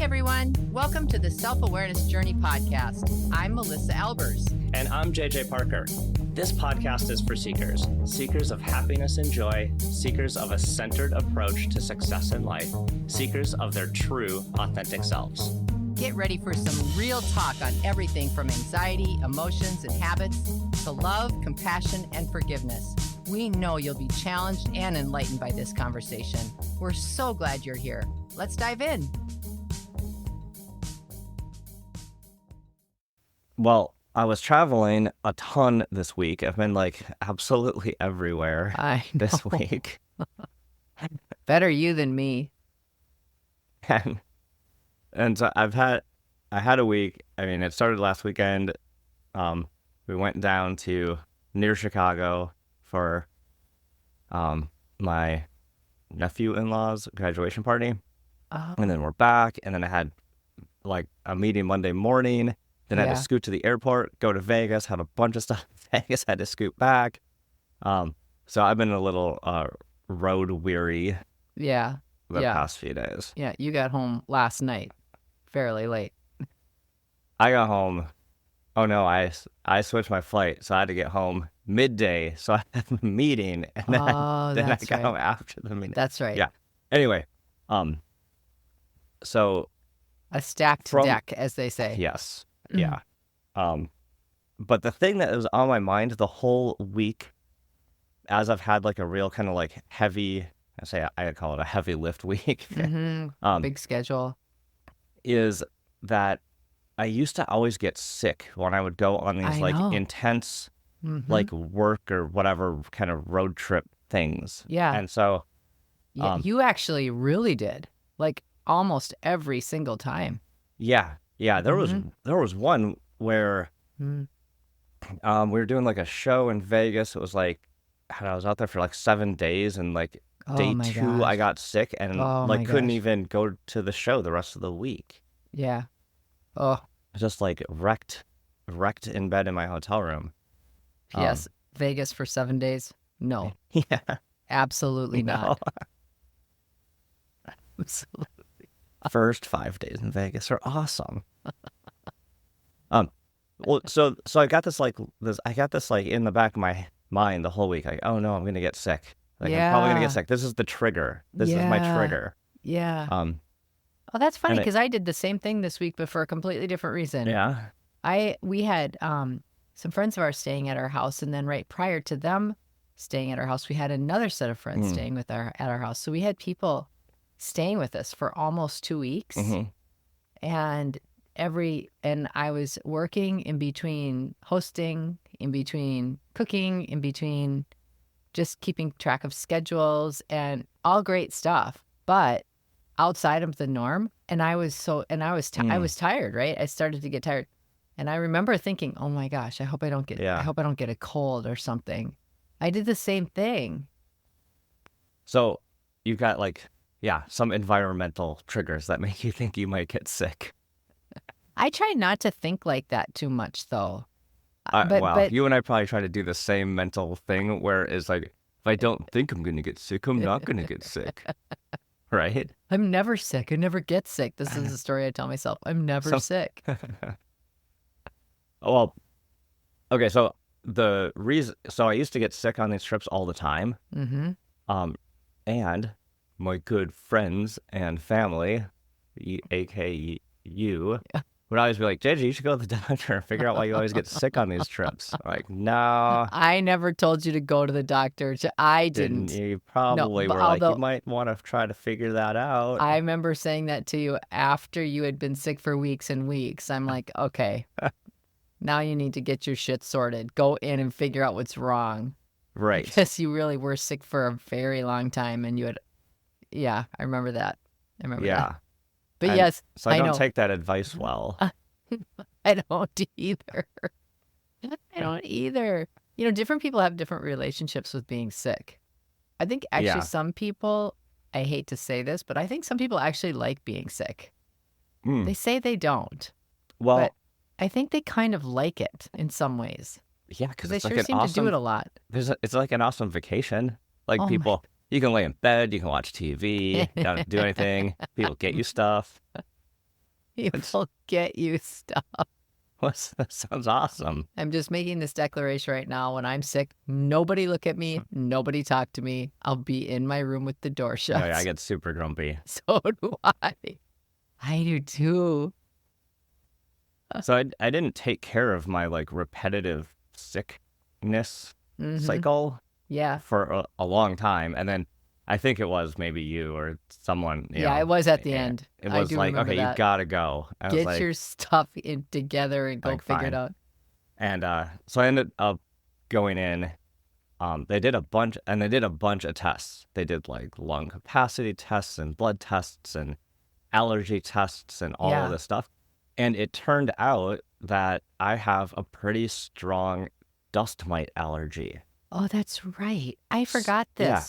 everyone. Welcome to the Self-Awareness Journey podcast. I'm Melissa Albers. And I'm JJ Parker. This podcast is for seekers, seekers of happiness and joy, seekers of a centered approach to success in life, seekers of their true, authentic selves. Get ready for some real talk on everything from anxiety, emotions, and habits to love, compassion, and forgiveness. We know you'll be challenged and enlightened by this conversation. We're so glad you're here. Let's dive in. Well, I was traveling a ton this week. I've been absolutely everywhere this week. Better you than me. And so I had a week. I mean, it started last weekend. We went down to near Chicago for my nephew-in-law's graduation party. And then we're back, and then I had a meeting Monday morning. Then I had to scoot to the airport, go to Vegas, had a bunch of stuff in Vegas, had to scoot back. So I've been a little road weary the past few days. Yeah, you got home last night, fairly late. I got home. Oh no, I switched my flight, so I had to get home midday. So I had a meeting, and then I got home after the meeting. That's right. Yeah. Anyway, so a stacked deck, as they say. Yes. Yeah. But the thing that was on my mind the whole week, as I've had a real kind of heavy, I call it a heavy lift week, Big schedule, is that I used to always get sick when I would go on these intense work or whatever kind of road trip things. Yeah. And so you actually really did, almost every single time. Yeah. Yeah, there was one where we were doing a show in Vegas. It was I was out there for 7 days, and day 2 I got sick and couldn't even go to the show the rest of the week. Yeah. Oh. Just wrecked in bed in my hotel room. Yes. Vegas for 7 days? No. Yeah. Absolutely not. Absolutely. First 5 days in Vegas are awesome. Well, so I got this in the back of my mind the whole week. Oh no, I'm gonna get sick. I'm probably gonna get sick. This is the trigger. This is my trigger. Yeah. Oh, that's funny because I did the same thing this week, but for a completely different reason. Yeah. We had some friends of ours staying at our house, and then right prior to them staying at our house, we had another set of friends staying at our house. So we had people staying with us for almost 2 weeks. And I was working in between hosting, in between cooking, in between just keeping track of schedules, and all great stuff, but outside of the norm. And I was tired, right? I started to get tired. And I remember thinking, oh my gosh, I hope I don't get a cold or something. I did the same thing. So you've got some environmental triggers that make you think you might get sick. I try not to think like that too much, though. But you and I probably try to do the same mental thing where it's if I don't think I'm going to get sick, I'm not going to get sick. Right? I'm never sick. I never get sick. This is a story I tell myself. I'm never sick. Well, okay, so I used to get sick on these trips all the time. And my good friends and family, aka you, would always be like, JJ, you should go to the doctor and figure out why you always get sick on these trips. I'm like, no. I never told you to go to the doctor. I didn't. You probably were you might want to try to figure that out. I remember saying that to you after you had been sick for weeks and weeks. I'm like, okay, now you need to get your shit sorted. Go in and figure out what's wrong. Right. Because you really were sick for a very long time, and you had, I remember that. That. But yes, so I don't take that advice well. I don't either. I don't either. Different people have different relationships with being sick. I think actually some people, I hate to say this, but I think some people actually like being sick. They say they don't. Well, but I think they kind of like it in some ways. Yeah, because they sure seem to do it a lot. It's like an awesome vacation. People, you can lay in bed, you can watch TV, you don't do anything. People get you stuff. He will get you stuff. That sounds awesome. I'm just making this declaration right now. When I'm sick, nobody look at me. Nobody talk to me. I'll be in my room with the door shut. Oh, yeah, I get super grumpy. So do I. I do too. So I didn't take care of my like repetitive sickness cycle Yeah. for a long time. And then I think it was maybe you or someone. You know, it was at the end. It I was do like, remember okay, that. you gotta go. I was Get like, your stuff in together and go like, figure it fine. out. And so I ended up going in. They did a bunch of tests. They did like lung capacity tests and blood tests and allergy tests and all of this stuff. And it turned out that I have a pretty strong dust mite allergy. Oh, that's right. I forgot this. Yeah.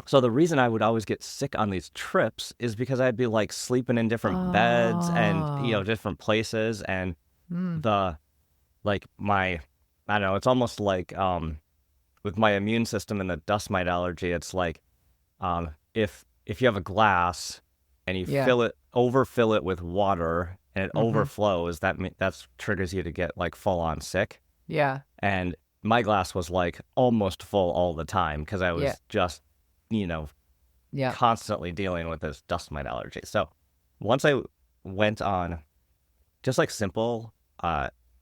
So the reason I would always get sick on these trips is because I'd be like sleeping in different beds and, you know, different places. And I don't know, it's almost like with my immune system and the dust mite allergy, it's like if you have a glass and you overfill it with water and it overflows, that triggers you to get like full on sick. Yeah. And my glass was like almost full all the time because I was just, you know, constantly dealing with this dust mite allergy. So once I went on just like simple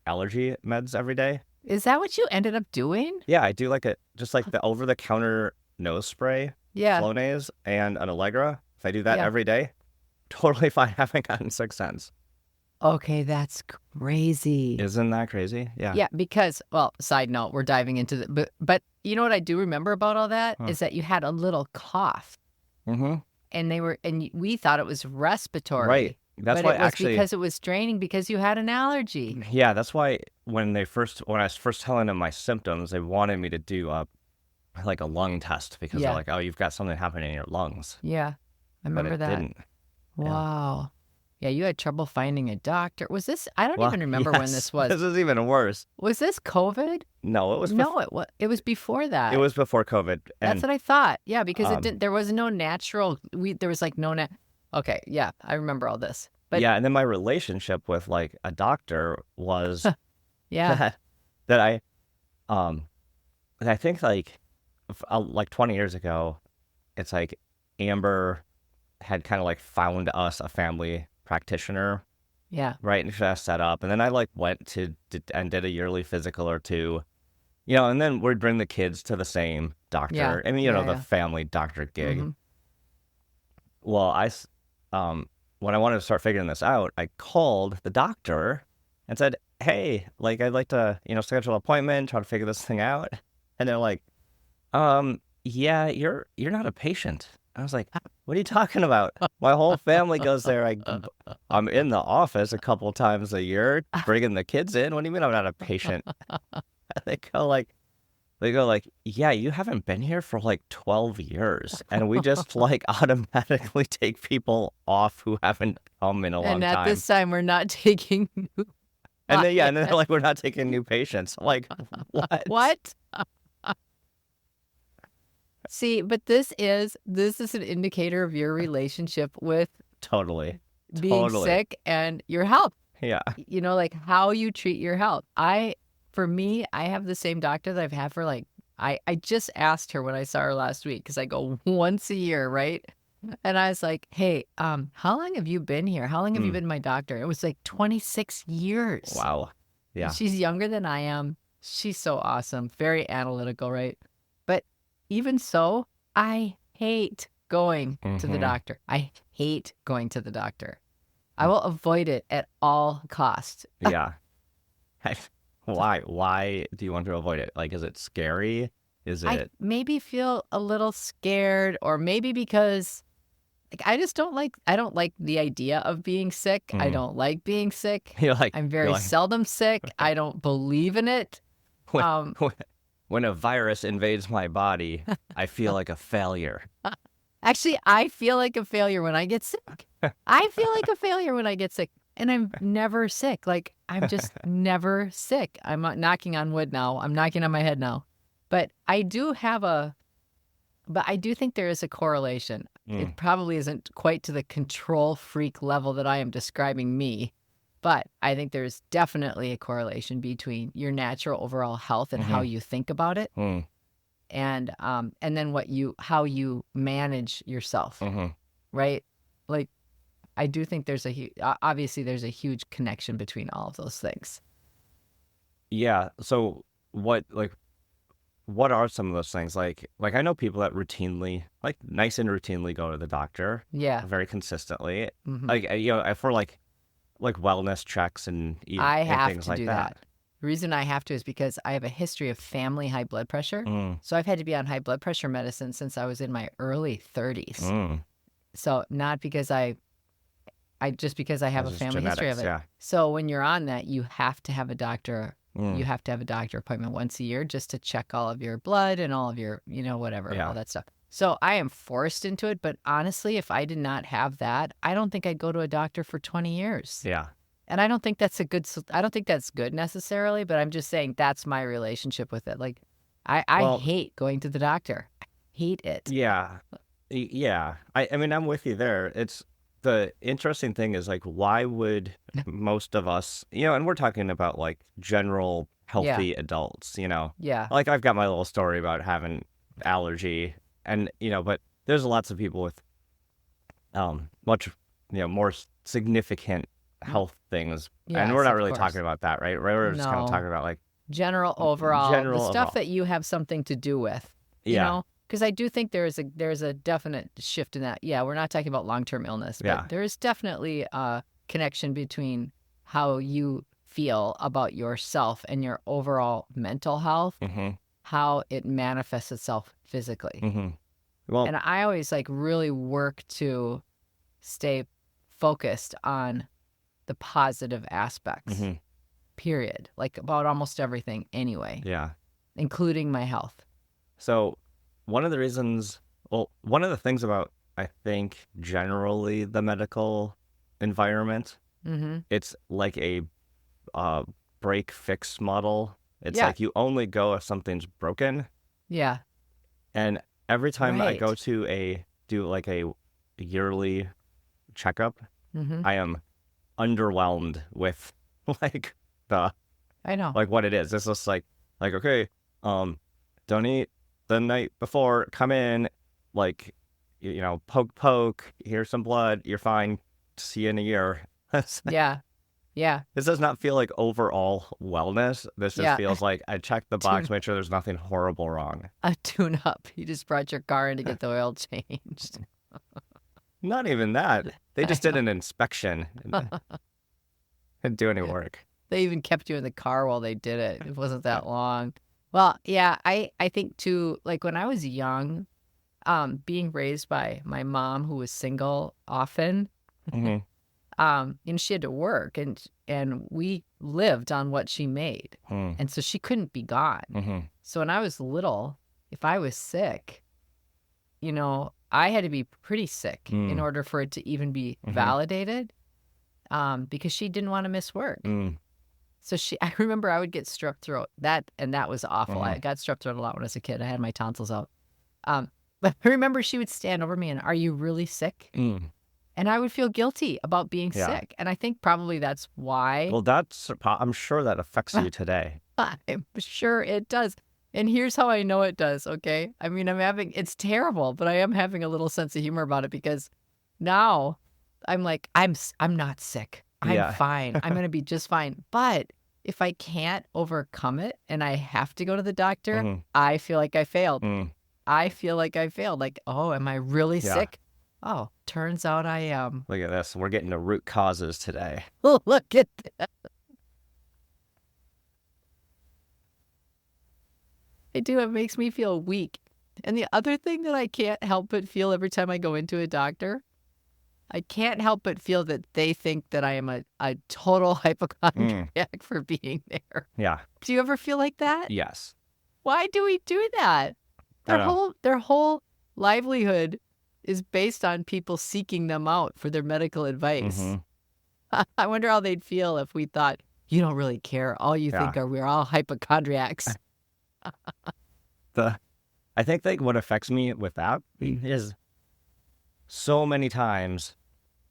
allergy meds every day. Is that what you ended up doing? Yeah, I do like the over the counter nose spray, Flonase and an Allegra. If I do that every day, totally fine. Haven't gotten sick since. Okay, that's crazy. Isn't that crazy? Yeah. Yeah, because, well, side note, we're diving into the, but you know what I do remember about all that is that you had a little cough. Mm-hmm. And we thought it was respiratory. Right. That's why actually because it was draining because you had an allergy. Yeah, that's why when I was first telling them my symptoms, they wanted me to do like a lung test because they're like, oh, you've got something happening in your lungs. Yeah, I remember that. Didn't. Wow. Yeah, you had trouble finding a doctor. Was this? I don't even remember when this was. This is even worse. Was this COVID? No, it was. It was before that. It was before COVID. That's what I thought. Yeah, because it didn't. There was no natural. There was like no. Okay, yeah, I remember all this. But yeah, and then my relationship with like a doctor was that I think like 20 years ago, it's like Amber had kind of like found us a family practitioner. Yeah. Right. And she had set up. And then I like went and did a yearly physical or two, you know, and then we'd bring the kids to the same doctor. Yeah. I mean, you know, the family doctor gig. Mm-hmm. Well, when I wanted to start figuring this out, I called the doctor and said, hey, like, I'd like to, you know, schedule an appointment, try to figure this thing out. And they're like, yeah, you're not a patient. I was like, what are you talking about? My whole family goes there. I'm in the office a couple times a year, bringing the kids in. What do you mean I'm not a patient? They go like, yeah, you haven't been here for like 12 years. And we just like automatically take people off who haven't come in a long time. And at this time, we're not taking new and then they're like, we're not taking new patients. I'm like, what? What? See, but this is an indicator of your relationship with being sick and your health. Yeah. You know, like how you treat your health. For me, I have the same doctor that I've had for like, I just asked her when I saw her last week because I go once a year, right? And I was like, hey, how long have you been here? How long have you been my doctor? It was like 26 years. Wow. Yeah. And she's younger than I am. She's so awesome. Very analytical, right? But even so, I hate going to the doctor. I hate going to the doctor. I will avoid it at all costs. Yeah. Why? Why do you want to avoid it? Like, is it scary? I maybe feel a little scared, or maybe because like I don't like the idea of being sick. I don't like being sick. I'm very seldom sick. I don't believe in it. When a virus invades my body, I feel like a failure. Actually, I feel like a failure when I get sick. I feel like a failure when I get sick. And I'm never sick. Like, I'm just never sick. I'm not knocking on wood now. I'm knocking on my head now. But I do think there is a correlation. It probably isn't quite to the control freak level that I am describing me, but I think there's definitely a correlation between your natural overall health and how you think about it, and then how you manage yourself, right? Like, I do think there's obviously there's a huge connection between all of those things. Yeah. So what are some of those things? Like I know people that routinely, like nice and routinely go to the doctor. Yeah. Very consistently. Mhm. Like, for like wellness checks and I and have things to like do that. The reason I have to is because I have a history of family high blood pressure. So I've had to be on high blood pressure medicine since I was in my early 30s. So not because just because I have That's a just family history of genetics, it. yeah. So when you're on that, you have to have a doctor. You have to have a doctor appointment once a year just to check all of your blood and all of your, whatever, Yeah. all that stuff. So I am forced into it. But honestly, if I did not have that, I don't think I'd go to a doctor for 20 years. Yeah. And I don't think that's I don't think that's good necessarily, but I'm just saying that's my relationship with it. Like, I hate going to the doctor. I hate it. Yeah. Yeah. I mean, I'm with you there. It's the interesting thing is, like, why would most of us, and we're talking about like general healthy adults, Yeah. like I've got my little story about having allergy and, but there's lots of people with much, more significant health things. And we're Yes, not of really course. talking about that, right? We're just kind of No. talking about like General overall, general the stuff overall. that you have something to do with, Yeah. because I do think there's a definite shift in that. Yeah, we're not talking about long-term illness, Yeah. but there is definitely a connection between how you feel about yourself and your overall mental health, how it manifests itself physically. Well, And I always like really work to stay focused on the positive aspects, period. Like about almost everything anyway, yeah. including my health. So one of the things about, I think, generally the medical environment, it's like a break fix model. It's like you only go if something's broken. Yeah. And every time I go Right. to do like a yearly checkup, I am underwhelmed with like I know. like what it is. It's just like, okay, don't eat the night before, come in, like, poke, here's some blood, you're fine, see you in a year. Yeah. Yeah. This does not feel like overall wellness. This just feels like I checked the box, make sure there's nothing horrible wrong. A tune up. You just brought your car in to get the oil changed. Not even that. They just did an inspection and didn't do any work. They even kept you in the car while they did it. It wasn't that long. Well, yeah, I think too, like when I was young, being raised by my mom who was single often, she had to work and we lived on what she made. And so she couldn't be gone. So when I was little, if I was sick, I had to be pretty sick in order for it to even be validated, because she didn't want to miss work. So I remember I would get strep throat. That was awful. I got strep throat a lot when I was a kid. I had my tonsils out. But I remember she would stand over me and, "Are you really sick?" And I would feel guilty about being sick. And I think probably that's why. Well, I'm sure that affects you today. I'm sure it does. And here's how I know it does, okay? I mean, it's terrible, but I am having a little sense of humor about it because now I'm like, I'm not sick. I'm fine. I'm going to be just fine. But if I can't overcome it and I have to go to the doctor, I feel like I failed. I feel like I failed. Like, oh, am I really sick? Oh, turns out I am. Look at this. We're getting to root causes today. Oh, look at that. I do. It makes me feel weak. And the other thing that I can't help but feel every time I go into a doctor, I can't help but feel that they think that I am a total hypochondriac for being there. Yeah. Do you ever feel like that? Yes. Why do we do that? Their whole livelihood is based on people seeking them out for their medical advice. I wonder how they'd feel if we thought, you don't really care. All you think are we're all hypochondriacs. I think what affects me with that is so many times,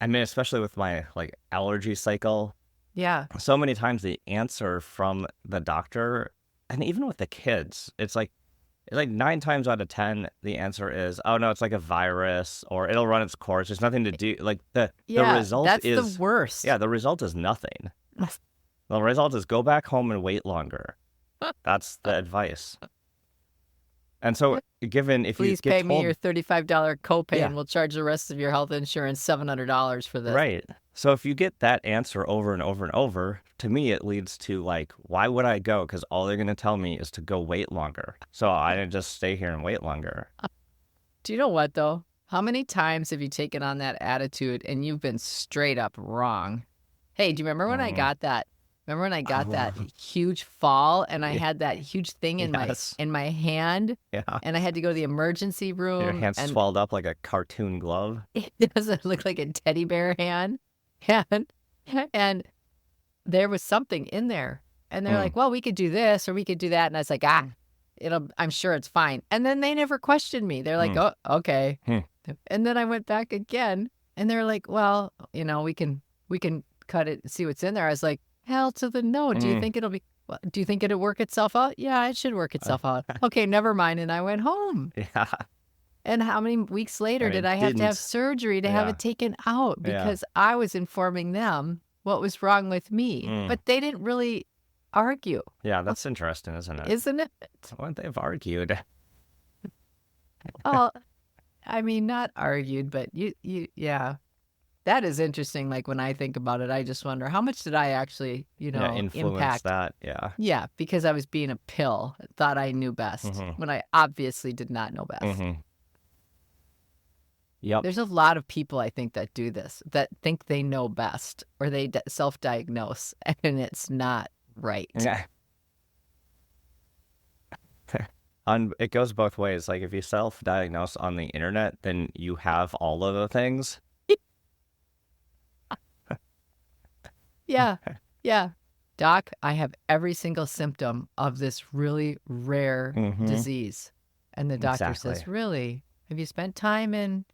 I mean, especially with my like allergy cycle, Yeah. so many times the answer from the doctor, and even with the kids, it's like 9 times out of 10, the answer is, oh no, it's like a virus or it'll run its course. There's nothing to do. Like the Yeah, result that's the is, worst. yeah, the result is nothing. The result is go back home and wait longer. That's the advice. And so, given if you Please get pay me your told, $35 copay yeah, and we'll charge the rest of your health insurance $700 for this. right. So if you get that answer over and over and over, to me, it leads to like, why would I go? Because all they're going to tell me is to go wait longer. So I just stay here and wait longer. Do you know what, though? How many times have you taken on that attitude and you've been straight up wrong? Hey, do you remember when I got that? Remember when I got that huge fall and I had that huge thing in Yes. my hand? Yeah. And I had to go to the emergency room. Your hand and swelled up like a cartoon glove. it doesn't look like a teddy bear hand. And there was something in there. And they're like, well, we could do this or we could do that. And I was like, I'm sure it's fine. And then they never questioned me. They're like, oh, okay. And then I went back again and they're like, well, we can cut it and see what's in there. I was like, hell to the no. Do you think it'll work itself out? Yeah, it should work itself out. Okay, never mind. And I went home. Yeah. And how many weeks later did I have to have surgery to have it taken out because I was informing them what was wrong with me. But they didn't really argue. Yeah, that's interesting, isn't it? Isn't it? Wouldn't they have argued? Well, I mean, not argued, but yeah. That is interesting. Like when I think about it, I just wonder how much did I actually, influence impact that. Yeah. Yeah, because I was being a pill, thought I knew best when I obviously did not know best. Yep. There's a lot of people, I think, that do this, that think they know best, or they self-diagnose, and it's not right. Yeah. It goes both ways. Like if you self-diagnose on the internet, then you have all of the things. Yeah. Doc, I have every single symptom of this really rare disease. And the doctor says, really? Have you spent time in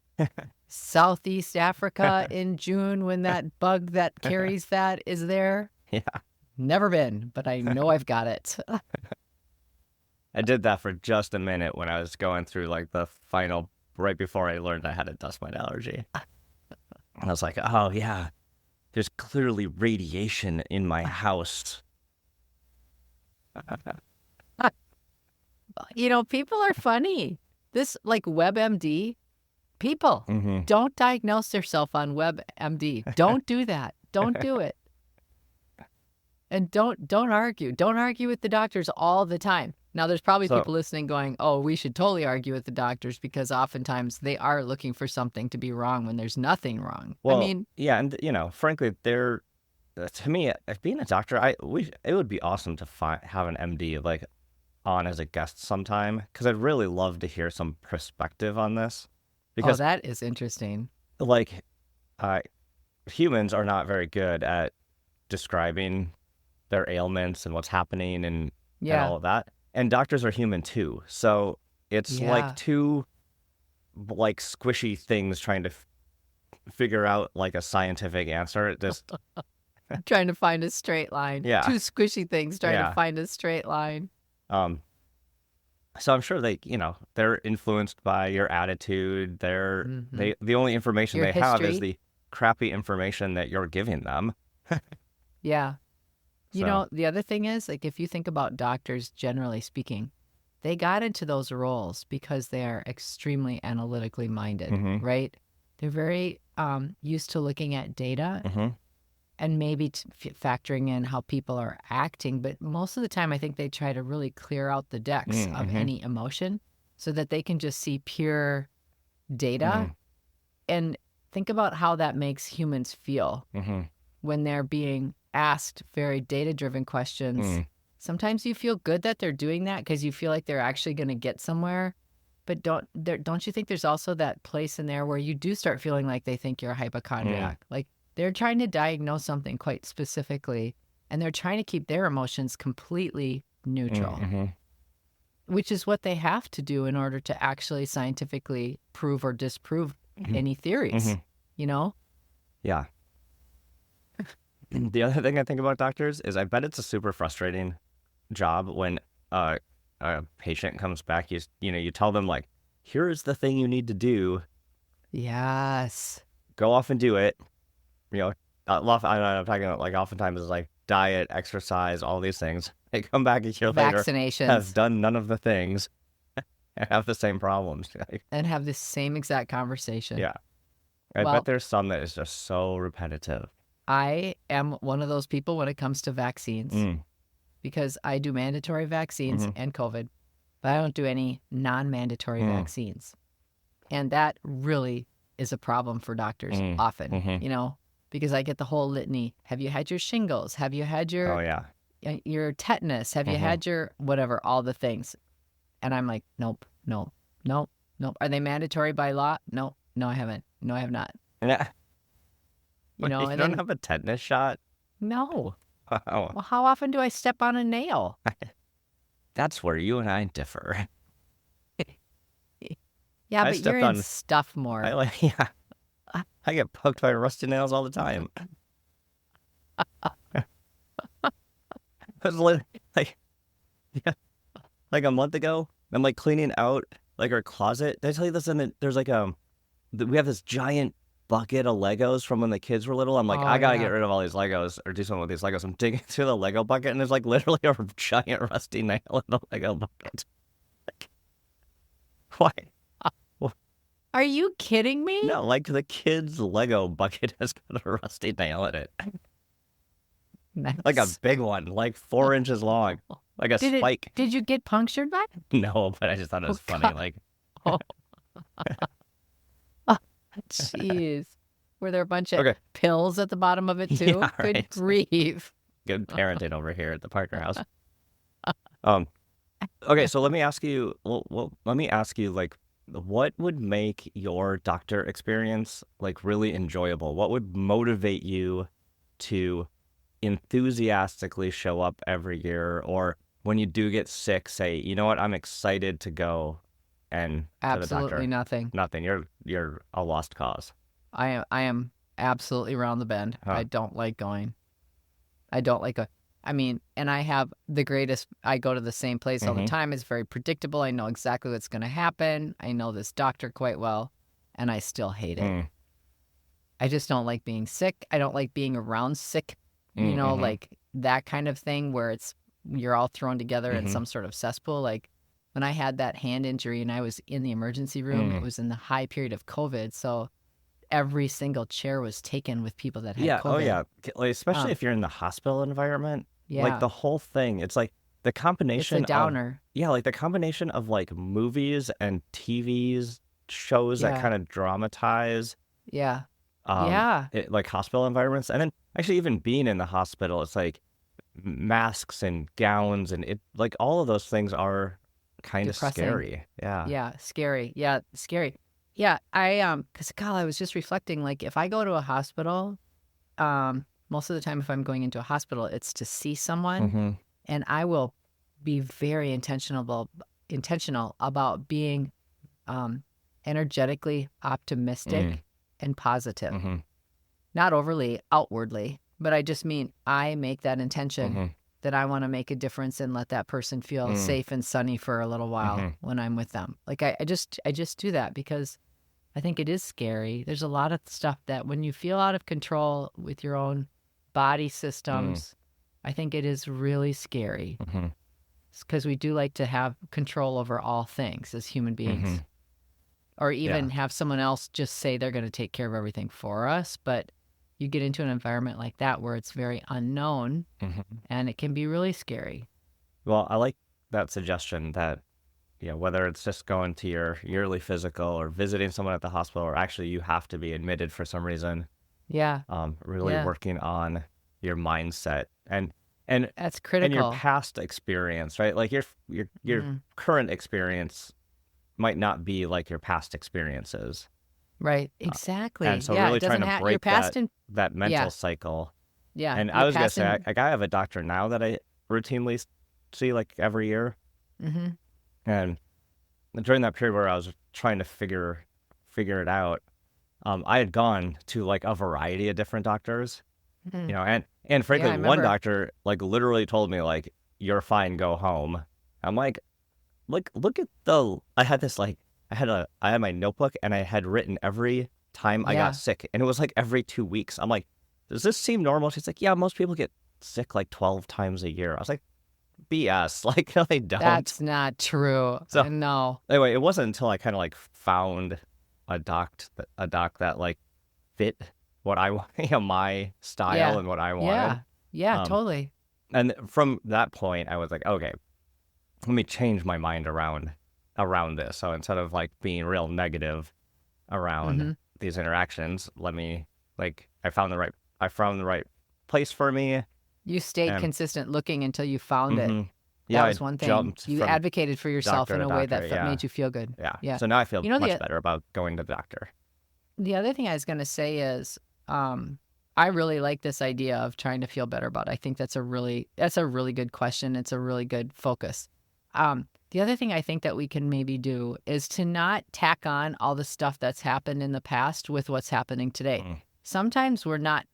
Southeast Africa in June when that bug that carries that is there? Yeah. Never been, but I know I've got it. I did that for just a minute when I was going through like the final, right before I learned I had a dust mite allergy. I was like, oh yeah, there's clearly radiation in my house. People are funny. This like WebMD, people don't diagnose themselves on WebMD. Don't do that. Don't do it. And don't argue. Don't argue with the doctors all the time. Now, there's probably people listening going, oh, we should totally argue with the doctors because oftentimes they are looking for something to be wrong when there's nothing wrong. Well, I mean, yeah, and frankly, to me, being a doctor, it would be awesome to have an MD like on as a guest sometime because I'd really love to hear some perspective on this. Because that is interesting. Like, humans are not very good at describing their ailments and what's happening and all of that. And doctors are human too. So it's like two like squishy things trying to figure out like a scientific answer. Just trying to find a straight line. Yeah. Two squishy things trying to find a straight line. So I'm sure they're influenced by your attitude. The only information Your they have history. is the crappy information that you're giving them. Yeah. The other thing is, like, if you think about doctors, generally speaking, they got into those roles because they are extremely analytically minded, right? They're very used to looking at data and maybe factoring in how people are acting. But most of the time, I think they try to really clear out the decks of any emotion so that they can just see pure data. And think about how that makes humans feel when they're being asked very data-driven questions. Sometimes you feel good that they're doing that because you feel like they're actually going to get somewhere. But don't you think there's also that place in there where you do start feeling like they think you're a hypochondriac? Like they're trying to diagnose something quite specifically, and they're trying to keep their emotions completely neutral, which is what they have to do in order to actually scientifically prove or disprove any theories, you know? Yeah. The other thing I think about doctors is I bet it's a super frustrating job when a patient comes back. You tell them like, here's the thing you need to do. Yes. Go off and do it. I'm talking about like oftentimes it's like diet, exercise, all these things. They come back a year later, Vaccinations. have done none of the things, and have the same problems. And have the same exact conversation. Yeah. I bet there's some that is just so repetitive. I am one of those people when it comes to vaccines because I do mandatory vaccines and COVID, but I don't do any non-mandatory vaccines. And that really is a problem for doctors often, because I get the whole litany. Have you had your shingles? Have you had your tetanus? Have you had your whatever, all the things? And I'm like, nope. Are they mandatory by law? No, I haven't. No, I have not. Yeah. You don't have a tetanus shot? No. Wow. Well, how often do I step on a nail? That's where you and I differ. Yeah, but you're in stuff more. I get poked by rusty nails all the time. It was like a month ago, I'm like cleaning out like our closet. Did I tell you this? There's like we have this giant bucket of Legos from when the kids were little. I'm like, I gotta get rid of all these Legos or do something with these Legos. I'm digging through the Lego bucket and there's like literally a giant rusty nail in the Lego bucket. Like, why? Are you kidding me? No, like the kids' Lego bucket has got a rusty nail in it. Nice. Like a big one, like 4 inches long, like a spike. Did you get punctured by it? No, but I just thought it was funny. God. Like, jeez. Were there a bunch of pills at the bottom of it too? Yeah, Good right. grief. Good parenting over here at the Parker house. Okay, so let me ask you. Like, what would make your doctor experience like really enjoyable? What would motivate you to enthusiastically show up every year, or when you do get sick, say, you know what, I'm excited to go and to the doctor? Absolutely nothing. Nothing. You're a lost cause. I am absolutely around the bend. I don't like going. And I have the greatest, I go to the same place all the time. It's very predictable. I know exactly what's going to happen. I know this doctor quite well, and I still hate it. I just don't like being sick. I don't like being around sick, like that kind of thing where you're all thrown together in some sort of cesspool. Like when I had that hand injury and I was in the emergency room, it was in the high period of COVID. So every single chair was taken with people that had COVID. Oh yeah. Like, especially if you're in the hospital environment. Yeah. Like the whole thing. It's like the combination It's a downer. like the combination of like movies and TVs shows that kind of dramatize. Yeah. Like hospital environments. And then actually even being in the hospital, it's like masks and gowns and it like all of those things are kind of scary. Yeah. Yeah, scary. Yeah, scary. Yeah, because I was just reflecting, like if I go to a hospital, most of the time if I'm going into a hospital, it's to see someone, and I will be very intentional about being energetically optimistic and positive. Not overly outwardly, but I just mean I make that intention that I want to make a difference and let that person feel safe and sunny for a little while when I'm with them. Like I just do that because I think it is scary. There's a lot of stuff that when you feel out of control with your own body systems, I think it is really scary. Because we do like to have control over all things as human beings. Or even have someone else just say they're going to take care of everything for us. But you get into an environment like that where it's very unknown and it can be really scary. Well, I like that suggestion that, whether it's just going to your yearly physical or visiting someone at the hospital, or actually you have to be admitted for some reason. Yeah. Really working on your mindset and that's critical. And your past experience, right? Like your current experience might not be like your past experiences. Right, exactly. And so really trying to break that mental cycle. Yeah. And I was going to say, I have a doctor now that I routinely see like every year. And during that period where I was trying to figure it out, I had gone to like a variety of different doctors, Mhm. you know, and frankly, I one remember. doctor like literally told me like, "You're fine, go home." I'm like, look at I had this like, I had my notebook and I had written every time I got Yeah, sick, and it was like every 2 weeks. I'm like, does this seem normal? She's like, yeah, most people get sick like 12 times a year. I was like, BS. Like, no, they don't. that's not true. So No. anyway, it wasn't until I kind of like found a doc that like fit what I want, you know, my style Yeah. and what I wanted. Yeah. Yeah, Um, totally. and from that point, I was like, okay, let me change my mind around this. So instead of like being real negative around Hmm. these interactions, let me like I found the right place for me. You stayed And consistent looking until you found it. hmm That yeah, I was one thing. jumped You from advocated for yourself doctor in to a way doctor. that Yeah, made you feel good. yeah. Yeah. So now I feel You know, much better about going to the doctor. the other thing I was going to say is, I really like this idea of trying to feel better about it. I think that's a really good question. It's a really good focus. The other thing I think that we can maybe do is to not tack on all the stuff that's happened in the past with what's happening today. Mm. Sometimes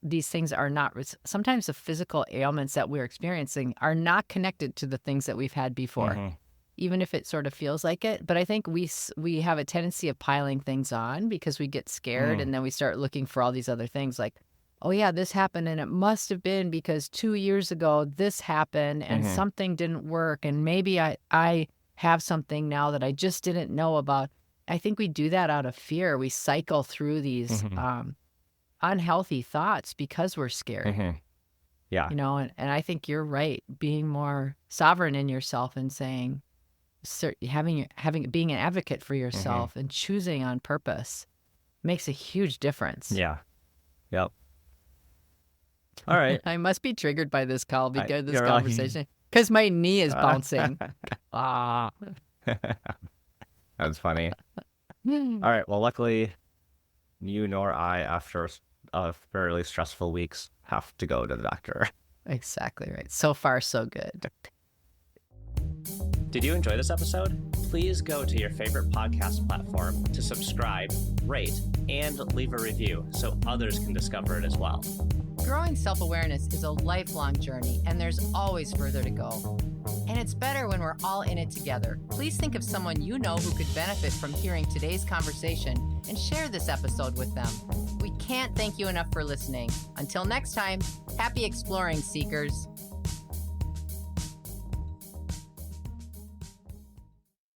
these things are not, sometimes the physical ailments that we're experiencing are not connected to the things that we've had before, Mm-hmm. even if it sort of feels like it. But I think we have a tendency of piling things on because we get scared Mm. and then we start looking for all these other things like, oh yeah, this happened and it must have been because 2 years ago this happened and Mm-hmm. something didn't work and maybe I have something now that I just didn't know about. I think we do that out of fear. We cycle through these Mm-hmm. unhealthy thoughts because we're scared, Mm-hmm. Yeah. and I think you're right. Being more sovereign in yourself and saying, being an advocate for Mm-hmm. yourself and choosing on purpose makes a huge difference. Yeah. Yep. All right. I must be triggered by this call because this You're like, conversation because my knee is bouncing. Ah. that's funny. All right. Well, luckily, you nor I, after a fairly stressful weeks, have to go to the doctor. Exactly right. So far, so good. Did you enjoy this episode? Please go to your favorite podcast platform to subscribe, rate, and leave a review so others can discover it as well. Growing self-awareness is a lifelong journey, and there's always further to go. And it's better when we're all in it together. Please think of someone you know who could benefit from hearing today's conversation and share this episode with them. We can't thank you enough for listening. Until next time, happy exploring, seekers.